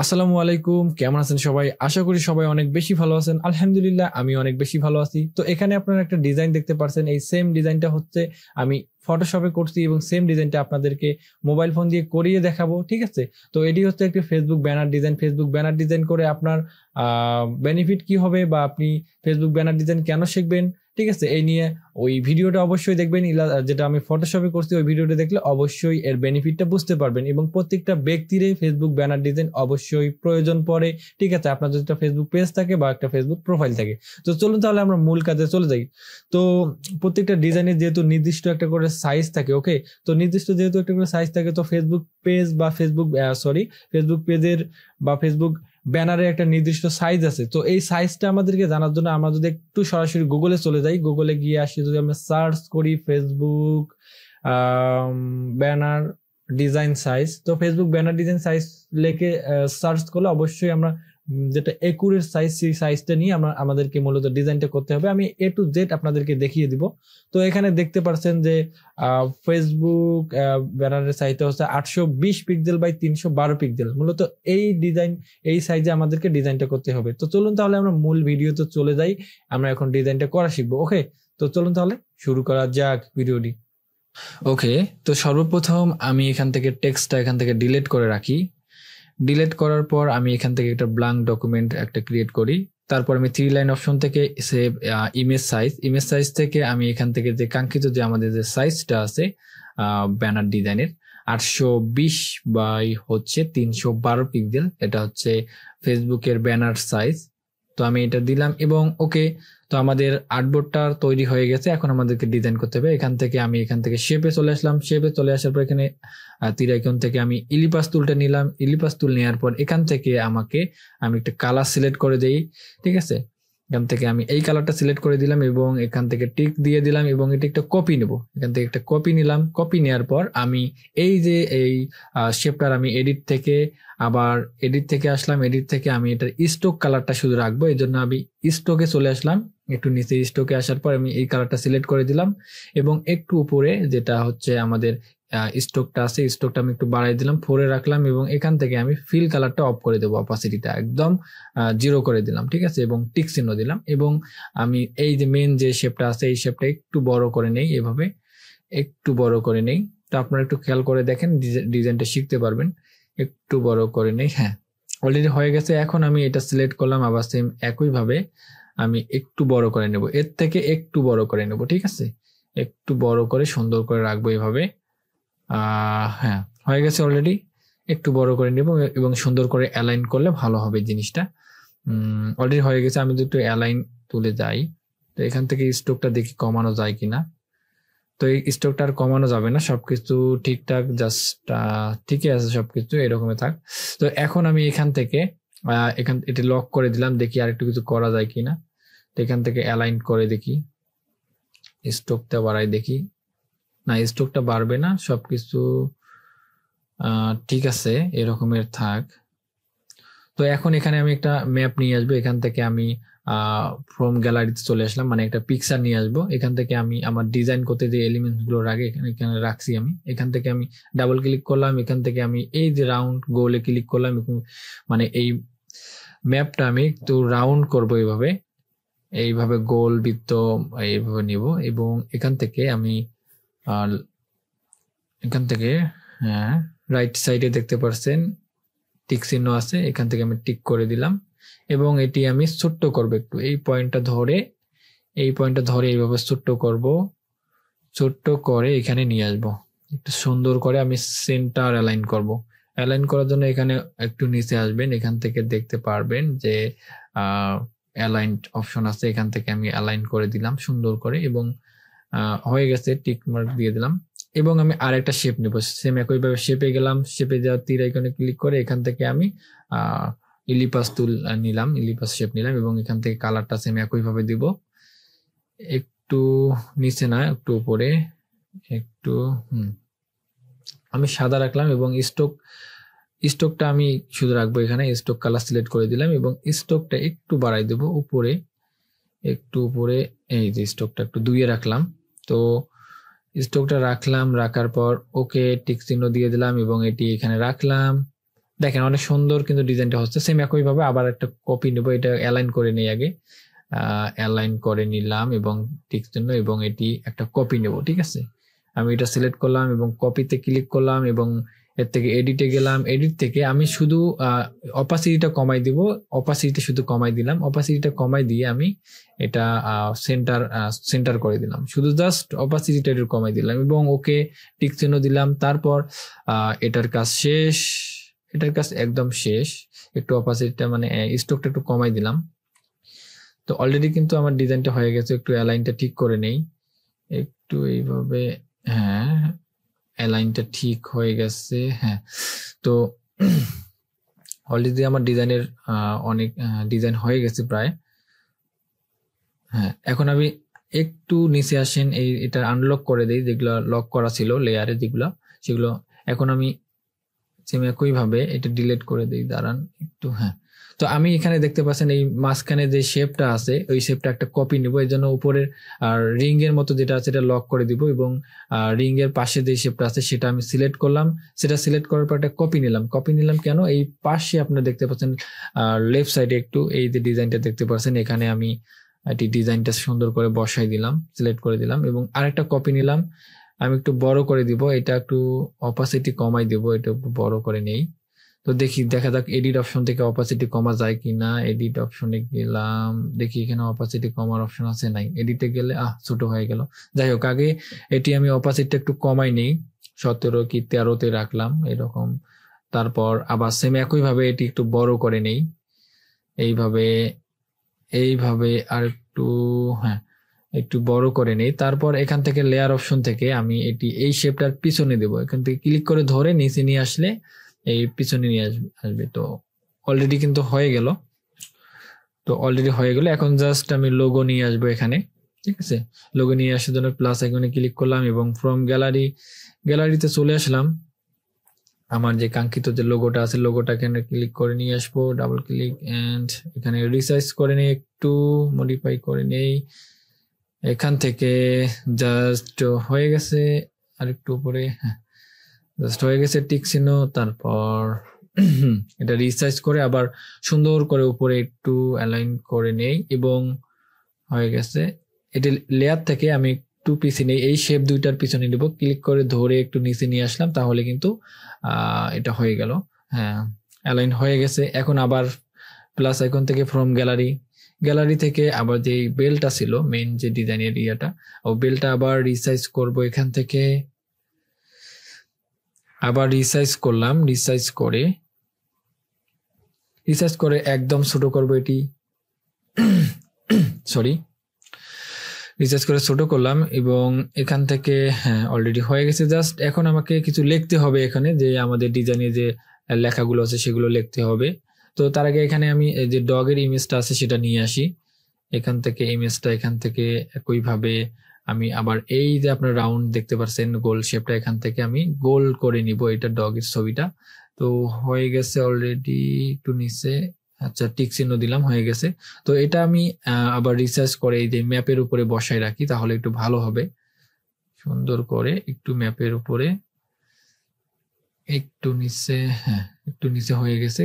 আসসালামু আলাইকুম, কেমন আছেন সবাই? আশা করি সবাই অনেক বেশি ভালো আছেন। আলহামদুলিল্লাহ আমি অনেক বেশি ভালো আছি। তো এখানে আপনারা একটা ডিজাইন দেখতে পারছেন। এই সেম ডিজাইনটা হচ্ছে আমি ফটোশপে করছি এবং সেম ডিজাইনটা আপনাদেরকে মোবাইল ফোন দিয়ে করিয়ে দেখাবো, ঠিক আছে? তো এটি হচ্ছে একটি Facebook banner design. Facebook banner design করে আপনার বেনিফিট কি হবে বা আপনি ফেসবুক ব্যানার ডিজাইন কেন শিখবেন, ঠিক আছে, এই নিয়ে ওই ভিডিওটা অবশ্যই দেখবেন। যেটা আমি ফটোশপে করছি ওই ভিডিওটা দেখলে অবশ্যই এর বেনিফিটটা বুঝতে পারবেন। এবং প্রত্যেকটা ব্যক্তিরই ফেসবুক ব্যানার ডিজাইন অবশ্যই প্রয়োজন পড়ে, ঠিক আছে, আপনার যদি একটা ফেসবুক পেজ থাকে বা একটা ফেসবুক প্রোফাইল থাকে। তো চলুন তাহলে আমরা মূল কাজে চলে যাই। তো প্রত্যেকটা ডিজাইনের যেহেতু নির্দিষ্ট একটা করে সাইজ থাকে, ওকে, তো নির্দিষ্ট যেহেতু একটা করে সাইজ থাকে, তো ফেসবুক পেজ বা ফেসবুক পেজের বা ফেসবুক ব্যানারে একটা নির্দিষ্ট সাইজ আছে। তো এই সাইজটা আমাদেরকে জানার জন্য আমরা যদি একটু সরাসরি গুগলে চলে যাই, গুগলে গিয়ে আসি, যদি আমরা সার্চ করি ফেসবুক ব্যানার ডিজাইন সাইজ, তো ফেসবুক ব্যানার ডিজাইন সাইজ লেখে সার্চ করলে অবশ্যই আমরা যেটা একুরেট সাইজ, সেই সাইজটা নিয়ে আমাদেরকে মূলত ডিজাইনটা করতে হবে। আমি A to Z আপনাদেরকে দেখিয়ে দিব। তো এখানে দেখতে পাচ্ছেন যে ফেসবুক ব্যানারের সাইজটা হচ্ছে 820 পিক্সেল বাই 312 পিক্সেল। মূলত এই সাইজে আমাদেরকে ডিজাইনটা করতে হবে। তো চলুন তাহলে আমরা মূল ভিডিওতে চলে যাই। আমরা এখন ডিজাইনটা করা শিখবো, ওকে। তো চলুন তাহলে শুরু করা যাক ভিডিওটি। ওকে, তো সর্বপ্রথম আমি এখান থেকে টেক্সটটা এখান থেকে ডিলিট করে রাখি। ডিলিট করার পর আমি এখান থেকে একটা ব্ল্যাঙ্ক ডকুমেন্ট একটা ক্রিয়েট করি। তারপর আমি 3 লাইন অপশন থেকে সেভ ইমেজ সাইজ থেকে আমি এখান থেকে যে কাঙ্ক্ষিত যে আমাদের যে সাইজটা আছে ব্যানার ডিজাইনের 820 বাই হচ্ছে 312 পিক্সেল, এটা হচ্ছে ফেসবুকের ব্যানার সাইজ। তো আমি এটা দিলাম এবং ওকে। তো আমাদের আর্টবোর্ডটা তৈরি হয়ে গেছে। এখন আমাদেরকে ডিজাইন করতে হবে। এখান থেকে শেপে চলে আসলাম। শেপে চলে আসার পর এখানে তীর আইকন থেকে আমি ইলিপাস টুলটা নিলাম। ইলিপাস টুল নেওয়ার পর এখান থেকে আমি একটা কালার সিলেক্ট করে দেই, ঠিক আছে। এখান থেকে আমি এই কালারটা সিলেক্ট করে দিলাম এবং এখান থেকে টিক দিয়ে দিলাম এবং এটা একটা কপি নেব। এখান থেকে একটা কপি নিলাম। কপি নেওয়ার পর আমি এই শেপটার আমি এডিট থেকে আসলাম। এডিট থেকে আমি এটার স্টক কালারটা শুধু রাখবো। এই জন্য আমি স্টকে চলে আসলাম। একটু নিচে স্টকে আসার পর আমি এই কালারটা সিলেক্ট করে দিলাম এবং একটু উপরে যেটা হচ্ছে আমাদের স্টকটা আছে, স্টকটা আমি একটু বাড়াই দিলাম, 4 রাখলাম এবং এখান থেকে আমি ফিল কালারটা অফ করে দেবো, অপাসিটিটা একদম 0 করে দিলাম, ঠিক আছে, এবং টিক চিহ্ন দিলাম। এবং আমি এই যে মেন যে শেপটা আছে এই শেপটা একটু বড় করে নেই, এভাবে একটু বড় করে নেই। তো আপনারা একটু খেয়াল করে দেখেন, ডিজাইনটা শিখতে পারবেন। একটু বড় করে নেই, হ্যাঁ, অলরেডি হয়ে গেছে। এখন আমি এটা সিলেক্ট করলাম, আবার সেম একইভাবে আমি একটু বড় করে নেব, এর থেকে একটু বড় করে নেব, ঠিক আছে, একটু বড় করে সুন্দর করে রাখবো এভাবে। হ্যাঁ, হয়ে গেছে অলরেডি। একটু বড় করে নেব এবং সুন্দর করে অ্যালাইন করলে ভালো হবে জিনিসটা। অলরেডি হয়ে গেছে। আমি যদি একটু অ্যালাইন তুলে যাই, তো এখান থেকে স্ট্রোকটা দেখি কমানো যায় কিনা। তো এই স্ট্রোকটা আর কমানো যাবে না, সবকিছু ঠিকঠাক, জাস্ট ঠিকই আছে, সবকিছু এরকমই থাক। তো এখন আমি এখান থেকে এটা লক করে দিলাম, দেখি আর একটু কিছু করা যায় কিনা। তো এখান থেকে অ্যালাইন করে দেখি, স্ট্রোকটা বাড়াই দেখি। না, স্ট্রোকটা বাড়বে না, সবকিছু ঠিক আছে, এরকমের থাক। তো এখন এখানে আমি একটা ম্যাপ নিয়ে আসবো। এখান থেকে আমি ফ্রম গ্যালারিতে চলে আসলাম, মানে একটা পিকচার নিয়ে আসবো। এখান থেকে আমি আমার ডিজাইন করতে যে এলিমেন্টস গুলো রাখি এখানে রাখছি আমি। এখান থেকে আমি ডাবল ক্লিক করলাম। এখান থেকে আমি এই যে রাউন্ড গোলে ক্লিক করলাম, মানে এই ম্যাপটা আমি একটু রাউন্ড করবো, এইভাবে গোল বৃত্ত এইভাবে নিব। এবং এখান থেকে আমি হ্যাঁ, রাইট সাইডে দেখতে পাচ্ছেন টিক চিহ্ন আছে, এখান থেকে আমি টিক করে দিলাম এবং এটি আমি ছোট্ট করবো একটু। এই পয়েন্টটা ধরে এইভাবে ছোট্ট করব, ছোট্ট করে এখানে নিয়ে আসবো। একটু সুন্দর করে আমি সেন্টার অ্যালাইন করব। অ্যালাইন করার জন্য এখানে একটু নিচে আসবেন, এখান থেকে দেখতে পারবেন যে অ্যালাইন অপশন আছে। এখান থেকে আমি অ্যালাইন করে দিলাম সুন্দর করে এবং হয়ে গেছে, টিক মার্ক দিয়ে দিলাম। এবং আমি আরেকটা শেপ নেব, সেম একইভাবে শেপে গেলাম। শেপে যাওয়ার তীর আইকনে ক্লিক করে এখান থেকে আমি ইলিপাস টুল নিলাম, ইলিপাস শেপ নিলাম এবং এখান থেকে কালারটা সেম একইভাবে দিব। একটু নিচে না, একটু উপরে, একটু আমি সাদা রাখলাম এবং স্ট্রোকটা আমি শুধু রাখবো। এখানে স্ট্রোক কালার সিলেক্ট করে দিলাম এবং স্ট্রোকটা একটু বাড়াই দেবো উপরে, একটু উপরে। এই যে স্ট্রোকটা একটু 2 রাখলাম। তো স্ট্রোকটা রাখার পর ওকে টিক চিহ্ন দিয়ে দিলাম এবং এটি এখানে রাখলাম। দেখেন অনেক সুন্দর কিন্তু ডিজাইনটা হচ্ছে। সেম একই ভাবে আবার একটা কপি নেব, এটা অ্যালাইন করে নিই আগে, অ্যালাইন করে নিলাম এবং ঠিক জন্য, এবং এটি একটা কপি নেব। ঠিক আছে, আমি এটা সিলেক্ট করলাম এবং কপিতে ক্লিক করলাম এবং এর থেকে এডিটে গেলাম। এডিট থেকে আমি শুধু অপাসিটিটা কমাই দিব, অপাসিটি শুধু কমাই দিলাম, অপাসিটিটা কমাই দিয়ে আমি এটা সেন্টার করে দিলাম, শুধু জাস্ট অপাসিটিটা একটু কমাই দিলাম এবং ওকে টিক চিহ্ন দিলাম। তারপর এটার কাজ শেষ, এটার কাজ একদম শেষ। একটু অপাসিটিটা মানে স্ট্রোকটা একটু কমাই দিলাম। তো অলরেডি কিন্তু আমার ডিজাইনটা হয়ে গেছে। একটু অ্যালাইনটা ঠিক করে নেই, একটু এইভাবে, হ্যাঁ অ্যালাইনটা ঠিক হয়ে গেছে। হ্যাঁ, তো অলরেডি আমার ডিজাইনের অনেক ডিজাইন হয়ে গেছে প্রায়। হ্যাঁ, এখন আমি একটু নিচে আসেন, এটা আনলক করে দেই, যেগুলো লক করা ছিল লেয়ারে যেগুলো, সেগুলো এখন আমি সেম একই ভাবে এটা ডিলিট করে দেই। দাঁড়ান একটু, হ্যাঁ। তো আমি এখানে দেখতে পাচ্ছেন এই মাঝখানে যে শেপটা আছে, ওই শেপটা একটা কপি নিব। এর জন্য উপরের রিং এর মতো যেটা আছে এটা লক করে দিব এবং রিং এর পাশে যে শেপটা আছে সেটা আমি সিলেক্ট করলাম। সেটা সিলেক্ট করার পর একটা কপি নিলাম। কপি নিলাম কেন, এই পাশে আপনারা দেখতে পাচ্ছেন লেফট সাইডে একটু এই যে ডিজাইনটা দেখতে পাচ্ছেন, এখানে আমি এটি ডিজাইনটা সুন্দর করে বসাই দিলাম, সিলেক্ট করে দিলাম এবং আরেকটা কপি নিলাম। আমি একটু বড় করে দিব, এটা একটু অপাসিটি কমাই দিব, এটা একটু বড় করে নেই। তো দেখি, দেখা যাক এডিট অপশন থেকে অপাসিটি কমা যায় কিনা। এডিট অপশনে গেলাম, দেখি এখানে অপাসিটি কমার অপশন আছে, নাই। এডিটে গেলে ছোট হয়ে গেল। যাই হোক, আগে এটি আমি অপাসিটিটা একটু কমাই নেই, 17 কি 13তে রাখলাম এরকম। তারপর আবার সেম একই ভাবে এটি একটু বড় করে নেই, এইভাবে এইভাবে আর একটু, হ্যাঁ একটু বড় করে নেই। তারপর এখান থেকে লেয়ার অপশন থেকে আমি এটি এই শেপটার পিছনে দেবো, এখান থেকে ক্লিক করে ধরে নিচে নিয়ে আসলে এই পিছনে নিয়ে আসবে। তো অলরেডি কিন্তু হয়ে গেল, তো অলরেডি হয়ে গেল। এখন জাস্ট আমি লোগো নিয়ে আসবো এখানে। ঠিক আছে, লোগো নিয়ে আসার জন্য প্লাস আইকনে ক্লিক করলাম এবং ফ্রম গ্যালারিতে চলে আসলাম। আমার যে কাঙ্ক্ষিত যে লোগোটা আছে, লোগোটা এখানে ক্লিক করে নিয়ে আসবো, ডাবল ক্লিক এন্ড এখানে রিসাইজ করে নিয়ে একটু মডিফাই করে নেই। এখান থেকে জাস্ট হয়ে গেছে, আর একটু উপরে, হ্যাঁ জাস্ট হয়ে গেছে টিক চিহ্ন। তারপর এটা রিসাইজ করে আবার সুন্দর করে উপরে একটু অ্যালাইন করে নেই এবং হয়ে গেছে। এটা লেয়ার থেকে আমি একটু পিছিয়ে নেই, এই শেপ দুইটার পিছনে নিব, ক্লিক করে ধরে একটু নিচে নিয়ে আসলাম, তাহলে কিন্তু এটা হয়ে গেল। হ্যাঁ, অ্যালাইন হয়ে গেছে। এখন আবার প্লাস আইকন থেকে ফ্রম গ্যালারি থেকে আবার যে বেলটা ছিল মেইন যে ডিজাইনের ইয়াটা, ও বেলটা আবার রিসাইজ করব। এখান থেকে আবার রিসাইজ করলাম, রিসাইজ করে একদম ছোট করব এটি, সরি, রিসার্চ করে ছোট করলাম এবং এখান থেকে, হ্যাঁ অলরেডি হয়ে গেছে। জাস্ট এখন আমাকে কিছু লিখতে হবে এখানে, যে আমাদের ডিজাইনে যে লেখাগুলো আছে সেগুলো লিখতে হবে। তো তার আগে এখানে আমি যে ডগের ইমেজটা আছে সেটা নিয়ে আসি। এখান থেকে ইমেজটা, এখান থেকে একইভাবে আমি আবার এই যে আপনার রাউন্ড দেখতে পাচ্ছেন গোল শেপটা, এখান থেকে আমি গোল করে নিব এটা ডগের ছবিটা। তো হয়ে গেছে অলরেডি, একটু নিচে, আচ্ছা টিক চিহ্ন দিলাম, হয়ে গেছে। তো এটা আমি আবার রিসার্চ করে এই যে ম্যাপের উপরে বসায় রাখি, তাহলে একটু ভালো হবে। সুন্দর করে একটু ম্যাপের উপরে একটু নিচে, হ্যাঁ একটু নিচে হয়ে গেছে।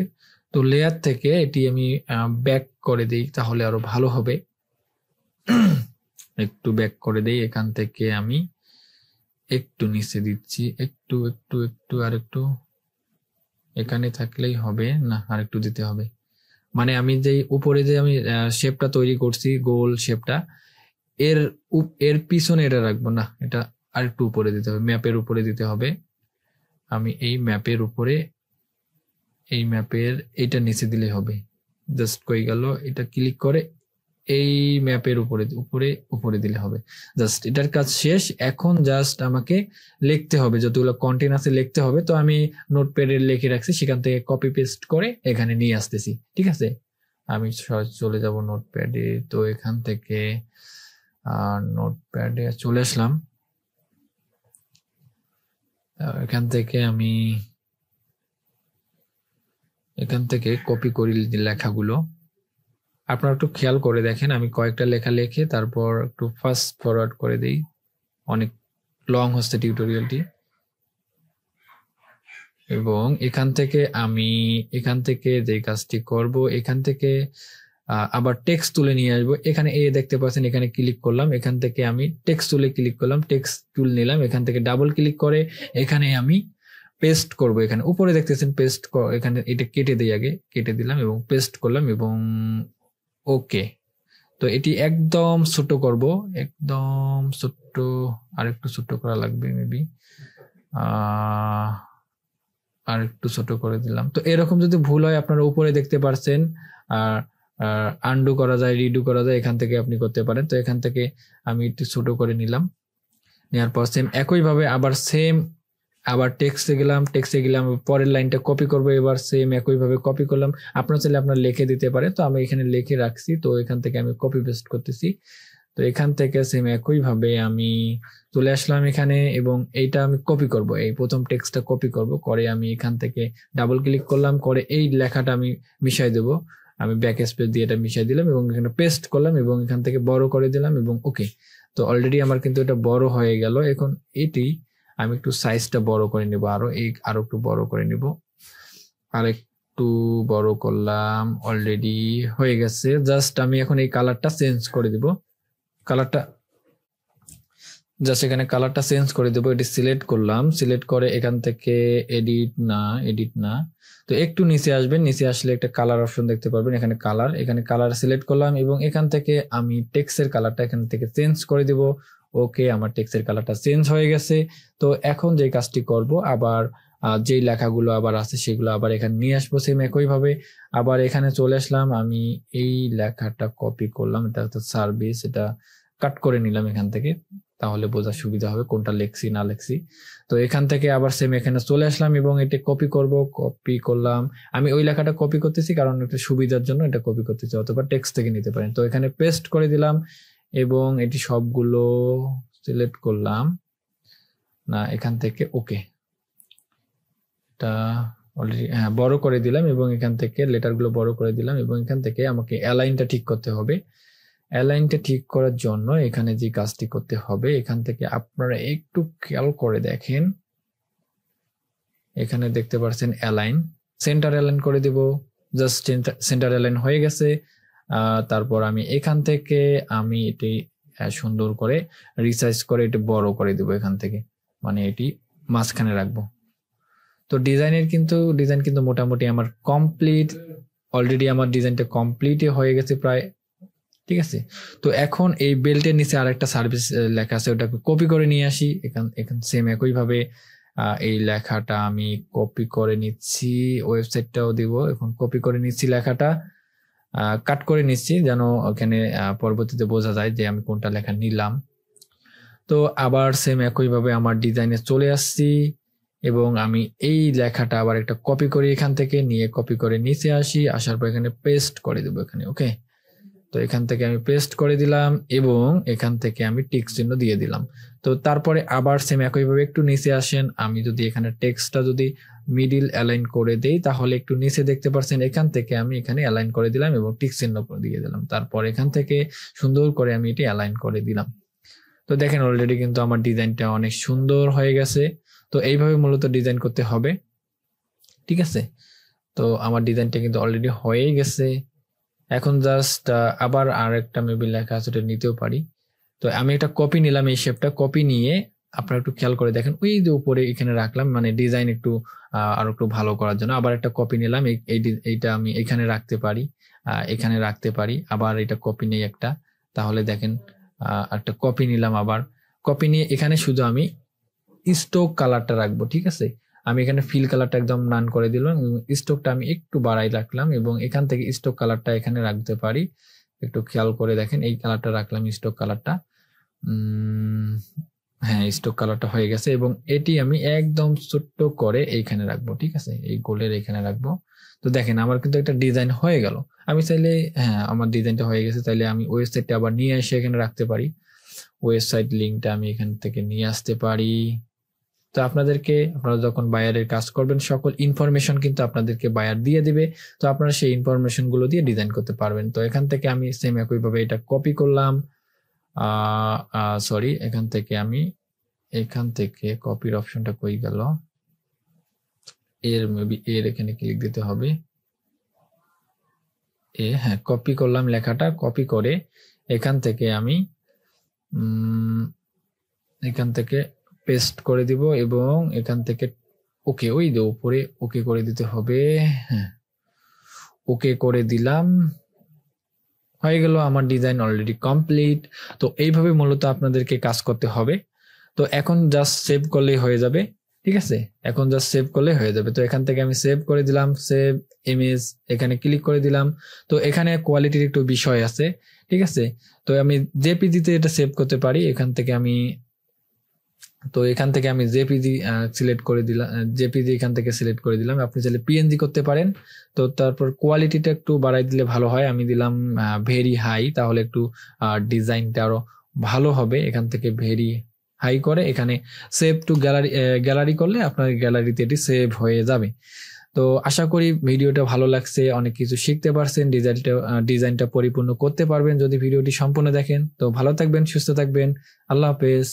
তো লেয়ার থেকে এটি আমি ব্যাক করে দিই, তাহলে আরো ভালো হবে। একটু ব্যাক করে দেই, এখান থেকে আমি একটু নিচে দিচ্ছি, একটু একটু একটু আর একটু, এখানে থাকলেই হবে না, আর একটু দিতে হবে। মানে আমি যে উপরে যে আমি শেপটা তৈরি করছি গোল শেপটা, এর পিছনে এটা রাখবো না, এটা আর একটু উপরে দিতে হবে, ম্যাপের উপরে দিতে হবে। আমি এই ম্যাপের উপরে, এই ম্যাপের এইটা নিচে দিলে হবে। জাস্ট কই গেল, এটা ক্লিক করে এই ম্যাপের উপরে উপরে উপরে দিলে হবে। জাস্ট এটার কাজ শেষ। এখন জাস্ট আমাকে লিখতে হবে, যতগুলো কন্টেন্ট আছে লিখতে হবে। তো আমি নোটপ্যাডে লিখে রাখছি, সেখান থেকে কপি পেস্ট করে এখানে নিয়ে আসতেছি। ঠিক আছে, আমি চলে যাব নোটপ্যাডে। তো এখান থেকে নোটপ্যাডে চলে আসলাম। এখান থেকে আমি কপি করি লেখাগুলো। আপনারা একটু খেয়াল করে দেখেন, আমি কয়েকটা লেখা লিখে তারপর একটু ফাস্ট ফরওয়ার্ড করে দিই, অনেক লং হচ্ছে টিউটোরিয়ালটি। এবং এখান থেকে যে কাজটি করব, এখান থেকে আবার টেক্সট তুলে নিয়ে আসবো। এখানে দেখতে পাচ্ছেন, এখানে ক্লিক করলাম, এখান থেকে আমি টেক্সট তুলে ক্লিক করলাম, টেক্সট টুল নিলাম, এখান থেকে ডাবল ক্লিক করে এখানে আমি পেস্ট করব। এখানে উপরে দেখতেছেন পেস্ট, এখানে এটা কেটে দিই, আগে কেটে দিলাম এবং পেস্ট করলাম এবং ওকে। তো এটি একদম ছোট করব, একদম ছোট্ট, আর একটু ছোট করা লাগবে মেবি, আর একটু ছোট করে দিলাম। তো এরকম যদি ভুল হয় আপনারা উপরে দেখতে পারছেন, আর আনডু করা যায়, রিডু করা যায়, এখান থেকে আপনি করতে পারেন। তো এখান থেকে আমি একটু ছোট করে নিলাম, নেওয়ার পর সেম একইভাবে আবার টেক্সটে গেলাম, পরের লাইনটা কপি করবো, এবার সেম একইভাবে কপি করলাম। আপনার চাইলে আপনার লিখে দিতে পারে, তো আমি এখানে লিখে রাখছি, তো এখান থেকে আমি কপি পেস্ট করতেছি। তো এখান থেকে সেম একইভাবে আমি চলে আসলাম এখানে এবং এইটা আমি কপি করব, এই প্রথম টেক্সটটা কপি করব, করে আমি এখান থেকে ডাবল ক্লিক করলাম, করে এই লেখাটা আমি মিশাই দেব, আমি ব্যাক স্পেস দিয়ে এটা মিশাই দিলাম এবং এখানে পেস্ট করলাম এবং এখান থেকে বড় করে দিলাম এবং ওকে। তো অলরেডি আমার কিন্তু এটা বড় হয়ে গেল। এখন এটি আমি একটু সাইজটা বড় করে নিব, আরো একটু বড় করে নিব, আরেকটু বড় করলাম, অলরেডি হয়ে গেছে। জাস্ট আমি এখন এই কালারটা চেঞ্জ করে দিব, এখানে কালারটা চেঞ্জ করে দেবো। এটি সিলেক্ট করলাম, সিলেক্ট করে এখান থেকে এডিট না, তো একটু নিচে আসবেন, নিচে আসলে একটা কালার অপশন দেখতে পারবেন, এখানে কালার সিলেক্ট করলাম এবং এখান থেকে আমি টেক্সটের কালারটা এখান থেকে চেঞ্জ করে দিব। ওকে, আমার টেক্সটের কালারটা চেঞ্জ হয়ে গেছে। তো এখন যে কাজটি করব, আবার যেই লেখাগুলো আবার আছে সেগুলো আবার এখানে নিয়ে আসবো সেম একইভাবে। আবার এখানে চলে আসলাম, আমি এই লেখাটা কপি করলাম, এটা হচ্ছে সার্ভিস, এটা কাট করে নিলাম এখান থেকে, তাহলে বোঝার সুবিধা হবে কোনটা লেখছি না লেখছি। তো এখান থেকে আবার সেম এখানে চলে আসলাম এবং এটা কপি করলাম। আমি ওই লেখাটা কপি করতেছি কারণ একটা সুবিধার জন্য এটা কপি করতেছি, অথবা টেক্সট থেকে নিতে পারেন। তো এখানে পেস্ট করে দিলাম এবং এটি সবগুলো সিলেক্ট করলাম, না এখান থেকে ওকে, এটা অলরেডি বড় করে দিলাম এবং এখান থেকে লেটারগুলো বড় করে দিলাম এবং এখান থেকে আমাকে অ্যালাইনটা ঠিক করতে হবে। অ্যালাইনটা ঠিক করার জন্য এখানে যে কাজটি করতে হবে, এখান থেকে আপনারা একটু খেয়াল করে দেখেন, এখানে দেখতে পাচ্ছেন অ্যালাইন, সেন্টার অ্যালাইন করে দেব। জাস্ট সেন্টার অ্যালাইন হয়ে গেছে। তারপর আমি এখান থেকে আমি এটি সুন্দর করে রিসাইজ করে এটি বড় করে দেব, এখান থেকে মানে এটি মাঝখানে রাখবো। তো ডিজাইন কিন্তু মোটামুটি আমার কমপ্লিট, অলরেডি আমার ডিজাইনটা কমপ্লিটই হয়ে গেছে প্রায়, ঠিক আছে। তো এখন এই বেল্টের নিচে আরেকটা সার্ভিস লেখা আছে, ওটাকে কপি করে নিয়ে আসি। এখান সেম একইভাবে এই লেখাটা আমি কপি করে নিচ্ছি, ওয়েবসাইটটাও দিব, এখন কপি করে নিচ্ছি, লেখাটা কাট করে নিচ্ছি যেন ওখানে পরবর্তীতে বোঝা যায় যে আমি কোনটা লেখা নিলাম। তো আবার সেম একইভাবে আমার ডিজাইনে চলে আসছি এবং আমি এই লেখাটা আবার একটা কপি করি, এখান থেকে নিয়ে কপি করে নিচে আসি, আসার পর এখানে পেস্ট করে দেবো এখানে, ওকে। তো এখান থেকে আমি পেস্ট করে দিলাম এবং এখান থেকে আমি টিক চিহ্ন দিয়ে দিলাম। তো তারপরে আবার সেম একইভাবে একটু নিচে আসেন, আমি যদি এখানে টেক্সটটা যদি মিডিল অ্যালাইন করে দেই তাহলে একটু নিচে দেখতে পাচ্ছেন, এখান থেকে আমি এখানে অ্যালাইন করে দিলাম এবং টিক চিহ্ন দিয়ে দিলাম। তারপর এখান থেকে সুন্দর করে আমি এটি অ্যালাইন করে দিলাম। তো দেখেন অলরেডি কিন্তু আমার ডিজাইনটা অনেক সুন্দর হয়ে গেছে। তো এইভাবে মূলত ডিজাইন করতে হবে, ঠিক আছে। তো আমার ডিজাইনটা কিন্তু অলরেডি হয়ে গেছে। এখন জাস্ট আবার আরেকটা মেবি লেখা আছে, ওটা নিতেও পারি। তো আমি একটা কপি নিলাম, এই শেপটা কপি নিয়ে আপনারা একটু খেয়াল করে দেখেন, ওই যে উপরে এখানে রাখলাম, মানে ডিজাইন একটু আরো একটু ভালো করার জন্য আবার একটা কপি নিলাম। এইটা আমি এখানে রাখতে পারি, আবার এটা কপি নেই একটা, তাহলে দেখেন একটা কপি নিলাম, আবার কপি নিয়ে এখানে শুধু আমি স্টোক কালারটা রাখবো, ঠিক আছে। আমি এখানে ফিল কালারটা একদম নান করে দিলাম, স্টোকটা আমি একটু বাড়াই রাখলাম এবং এখান থেকে স্টোক কালারটা এখানে রাখতে পারি, একটু খেয়াল করে দেখেন, এই কালারটা রাখলাম, স্টোক কালারটা। হ্যাঁ, স্টোক কালারটা হয়ে গেছে এবং এটি আমি একদম ছোট্ট করে এইখানে রাখবো, ঠিক আছে, এই গোলের এখানে রাখবো। তো দেখেন আমার কিন্তু একটা ডিজাইন হয়ে গেল। আমি চাইলে আমার ডিজাইনটা হয়ে গেছে, তাইলে আমি ওয়েবসাইটটা আবার নিয়ে এসে এখানে রাখতে পারি, ওয়েবসাইট লিঙ্কটা আমি এখান থেকে নিয়ে আসতে পারি। তো আপনারা যখন বায়ারের কাজ করবেন সকল ইনফরমেশন কিন্তু আপনাদেরকে বায়ার দিয়ে দিবে, তো আপনারা সেই ইনফরমেশন গুলো দিয়ে ডিজাইন করতে পারবেন। তো এখান থেকে আমি সেম একইভাবে এটা কপি করলাম, সরি এখান থেকে কপির অপশনটা কই গেল, এর মেবি এর এখানে ক্লিক দিতে হবে, হ্যাঁ কপি করলাম লেখাটা, কপি করে এখান থেকে আমি এখান থেকে পেস্ট করে দিব এবং এখান থেকে ওকে ওই যে উপরে ওকে করে দিতে হবে, হ্যাঁ ওকে করে দিলাম, হয়ে গেল আমার ডিজাইন অলরেডি কমপ্লিট। তো এইভাবে মূলত আপনাদেরকে কাজ করতে হবে। তো এখন জাস্ট সেভ করলেই হয়ে যাবে, ঠিক আছে, এখন জাস্ট সেভ করলে হয়ে যাবে। তো এখান থেকে আমি সেভ করে দিলাম, সেভ ইমেজ এখানে ক্লিক করে দিলাম। তো এখানে কোয়ালিটির একটু বিষয় আছে, ঠিক আছে, তো আমি জেপিজিতে এটা সেভ করতে পারি। এখান থেকে আমি জেপিজি সিলেক্ট করে দিলাম, জেপিজি এখান থেকে সিলেক্ট করে দিলাম। আপনি চাইলে পিএনজি করতে পারেন। তো তারপর কোয়ালিটিটা একটু বাড়াই দিলে ভালো হয়, আমি দিলাম ভেরি হাই, তাহলে একটু ডিজাইনটা আরো ভালো হবে। এখান থেকে ভেরি হাই করে এখানে সেভ টু গ্যালারি করলে আপনার গ্যালারিতে এটি সেভ হয়ে যাবে। তো আশা করি ভিডিওটা ভালো লাগছে, অনেক কিছু শিখতে পারছেন, ডিজাইনটা পরিপূর্ণ করতে পারবেন যদি ভিডিওটি সম্পূর্ণ দেখেন। তো ভালো থাকবেন, সুস্থ থাকবেন, আল্লাহ হাফেজ।